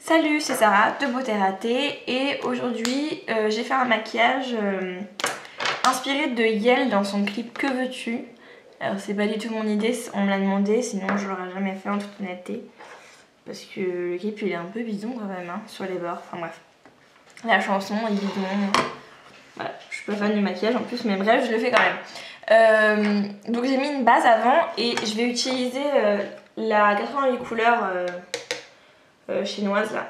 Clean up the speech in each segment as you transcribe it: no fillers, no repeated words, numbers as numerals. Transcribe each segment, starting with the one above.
Salut, c'est Sarah de Beauté Ratée et aujourd'hui j'ai fait un maquillage inspiré de Yael dans son clip Que veux-tu. Alors c'est pas du tout mon idée, on me l'a demandé, sinon je l'aurais jamais fait en toute honnêteté. Parce que le clip il est un peu bidon quand même hein, sur les bords, enfin bref. La chanson est bidon, voilà, je suis pas fan du maquillage en plus mais bref je le fais quand même. Donc j'ai mis une base avant et je vais utiliser la 88 couleurs chinoise là,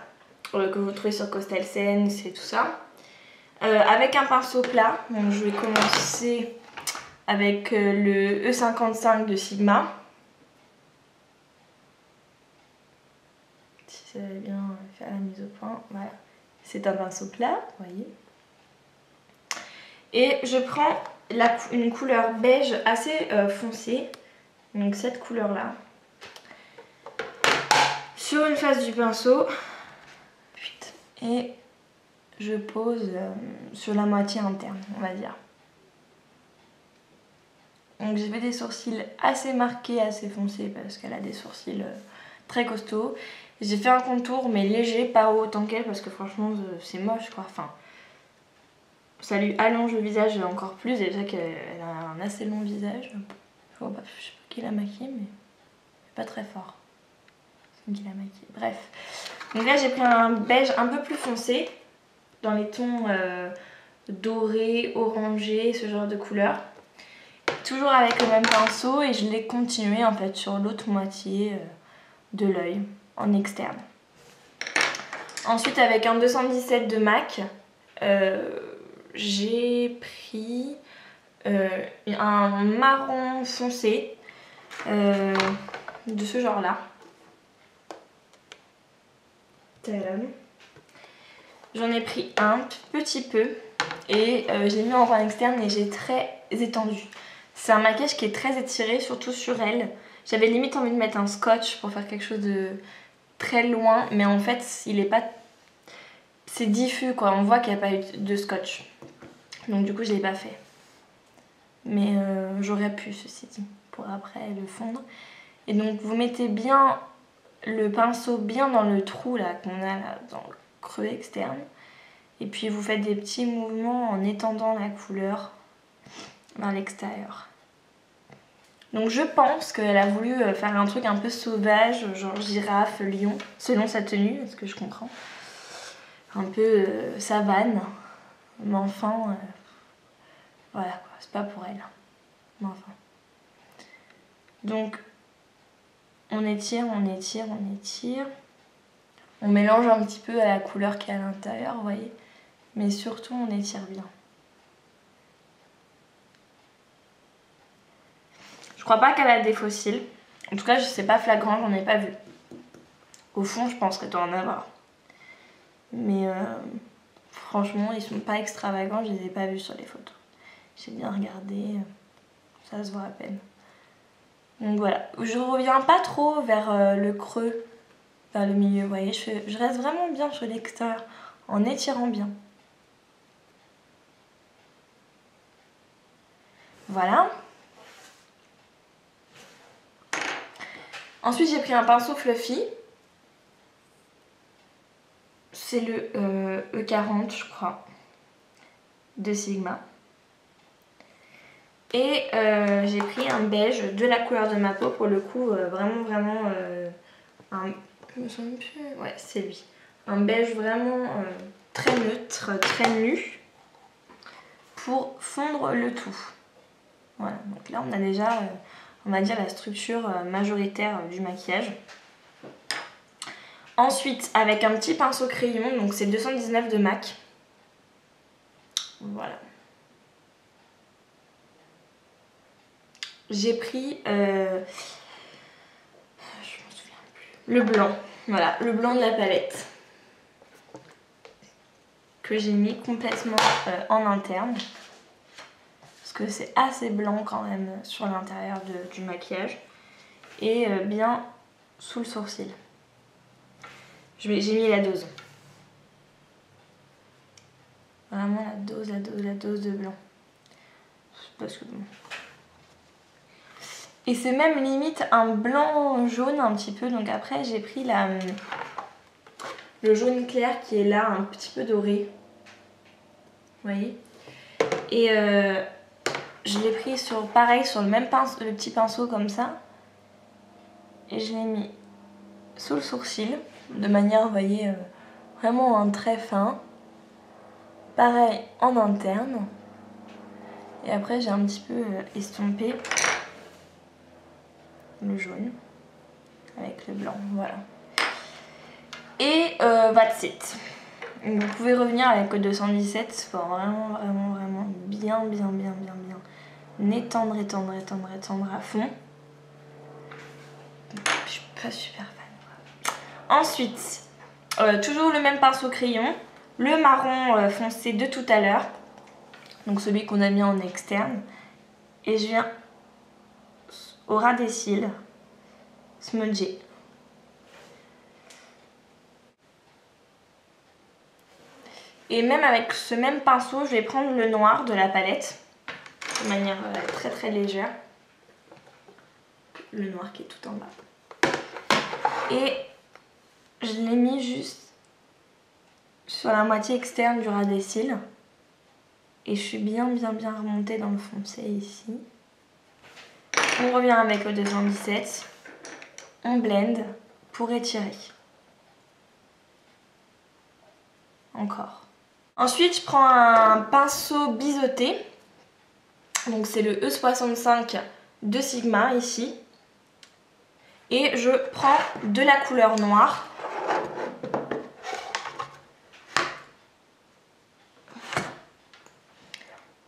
que vous trouvez sur Coastal Sense et tout ça. Avec un pinceau plat, donc je vais commencer avec le E55 de Sigma. Si ça va bien faire la mise au point, voilà. C'est un pinceau plat, vous voyez. Et je prends une couleur beige assez foncée, donc cette couleur là, sur une face du pinceau. Et je pose sur la moitié interne, on va dire. Donc j'ai fait des sourcils assez marqués, assez foncés parce qu'elle a des sourcils très costauds. J'ai fait un contour mais léger, pas autant qu'elle parce que franchement c'est moche quoi. Enfin, ça lui allonge le visage encore plus, déjà qu'elle a un assez long visage. Je sais pas qui l'a maquillée mais pas très fort. C'est qui l'a maquillée. Bref. Donc là j'ai pris un beige un peu plus foncé, dans les tons dorés, orangés, ce genre de couleurs. Toujours avec le même pinceau et je l'ai continué en fait sur l'autre moitié de l'œil en externe. Ensuite avec un 217 de MAC, j'ai pris un marron foncé de ce genre là. J'en ai pris un petit peu et je l'ai mis en rang externe et j'ai très étendu. C'est un maquillage qui est très étiré, surtout sur elle. J'avais limite envie de mettre un scotch pour faire quelque chose de très loin, mais en fait il est pas... C'est diffus quoi, on voit qu'il n'y a pas eu de scotch. Donc du coup je l'ai pas fait. Mais j'aurais pu ceci dit, pour après le fondre. Et donc vous mettez bien le pinceau bien dans le trou là qu'on a là, dans le creux externe. Et puis vous faites des petits mouvements en étendant la couleur vers l'extérieur. Donc je pense qu'elle a voulu faire un truc un peu sauvage, genre girafe, lion, selon sa tenue, est-ce que je comprends. Un peu savane, mais enfin, voilà quoi, c'est pas pour elle. Mais enfin. Donc on étire, on étire, on étire. On mélange un petit peu à la couleur qu'il y a à l'intérieur, vous voyez. Mais surtout on étire bien. Je crois pas qu'elle a des fossiles. En tout cas, c'est pas flagrant, j'en ai pas vu. Au fond, je pense qu'elle doit en avoir. Mais franchement, ils sont pas extravagants, je les ai pas vus sur les photos. J'ai bien regardé, ça se voit à peine. Donc voilà, je reviens pas trop vers le creux, vers le milieu, vous voyez. Je reste vraiment bien sur l'extérieur, en étirant bien. Voilà. Ensuite, j'ai pris un pinceau fluffy. C'est le E40, je crois, de Sigma. Et j'ai pris un beige de la couleur de ma peau, pour le coup, vraiment je me souviens plus. Ouais, c'est lui. Un beige vraiment très neutre, très nu, pour fondre le tout. Voilà, donc là on a déjà, on va dire, la structure majoritaire du maquillage. Ensuite, avec un petit pinceau crayon, donc c'est 219 de MAC. Voilà. J'ai pris, je m'en souviens plus, le blanc. Voilà, le blanc de la palette. Que j'ai mis complètement en interne. Parce que c'est assez blanc quand même sur l'intérieur du maquillage. Et bien sous le sourcil. J'ai mis la dose. Vraiment la dose de blanc. Parce que bon. Et c'est même limite un blanc jaune un petit peu. Donc après j'ai pris le jaune clair qui est là, un petit peu doré. Vous voyez? Et je l'ai pris sur, pareil, sur le même pinceau, le petit pinceau comme ça. Et je l'ai mis sous le sourcil, de manière, vous voyez, vraiment un trait fin. Pareil en interne. Et après j'ai un petit peu estompé le jaune avec le blanc, voilà. Et that's it. Vous pouvez revenir avec le 217 pour vraiment bien étendre à fond. Je suis pas super fan. Ensuite, toujours le même pinceau crayon, le marron foncé de tout à l'heure, donc celui qu'on a mis en externe, et je viens au ras des cils smudger. Et même avec ce même pinceau, je vais prendre le noir de la palette de manière très légère. Le noir qui est tout en bas. Et je l'ai mis juste sur la moitié externe du ras des cils. Et je suis bien remontée dans le foncé ici. On revient avec le 217. On blend pour étirer. Encore. Ensuite, je prends un pinceau biseauté. Donc c'est le E65 de Sigma ici. Et je prends de la couleur noire.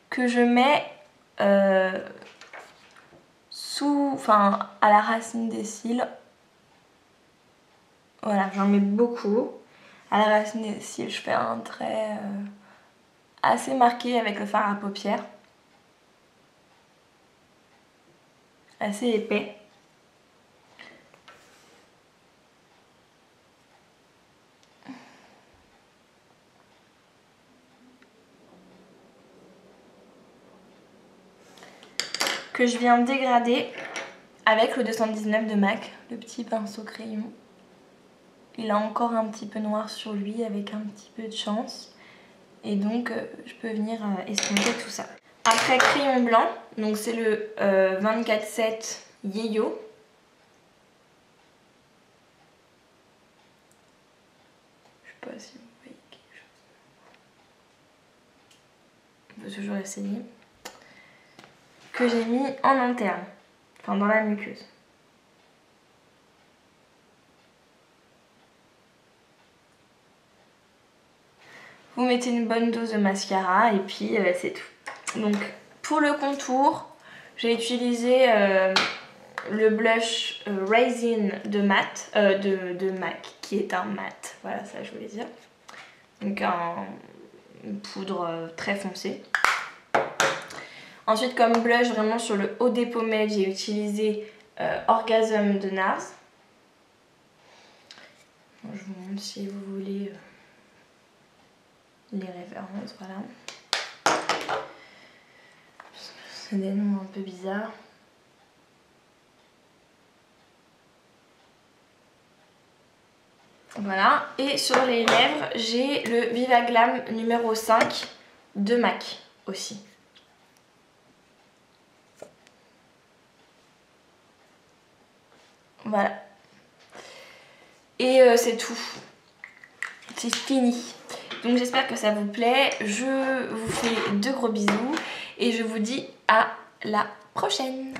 Que je mets à la racine des cils. Voilà, j'en mets beaucoup. À la racine des cils, je fais un trait assez marqué avec le fard à paupières. Assez épais. Que je viens dégrader avec le 219 de MAC, le petit pinceau crayon. Il a encore un petit peu noir sur lui avec un petit peu de chance. Et donc je peux venir estomper tout ça. Après crayon blanc, donc c'est le 24-7 Yeyo. Je sais pas si vous voyez quelque chose. On peut toujours essayer. Que j'ai mis en interne, enfin dans la muqueuse. Vous mettez une bonne dose de mascara et puis c'est tout. Donc pour le contour, j'ai utilisé le blush Raisin de MAC, qui est un mat, voilà ça je voulais dire. Donc une poudre très foncée. Ensuite comme blush vraiment sur le haut des pommettes, j'ai utilisé Orgasm de NARS. Je vous montre si vous voulez les références, voilà. C'est des noms un peu bizarres. Voilà, et sur les lèvres, j'ai le Viva Glam numéro 5 de MAC aussi. Voilà. Et c'est tout. C'est fini. Donc j'espère que ça vous plaît. Je vous fais de gros bisous et je vous dis à la prochaine.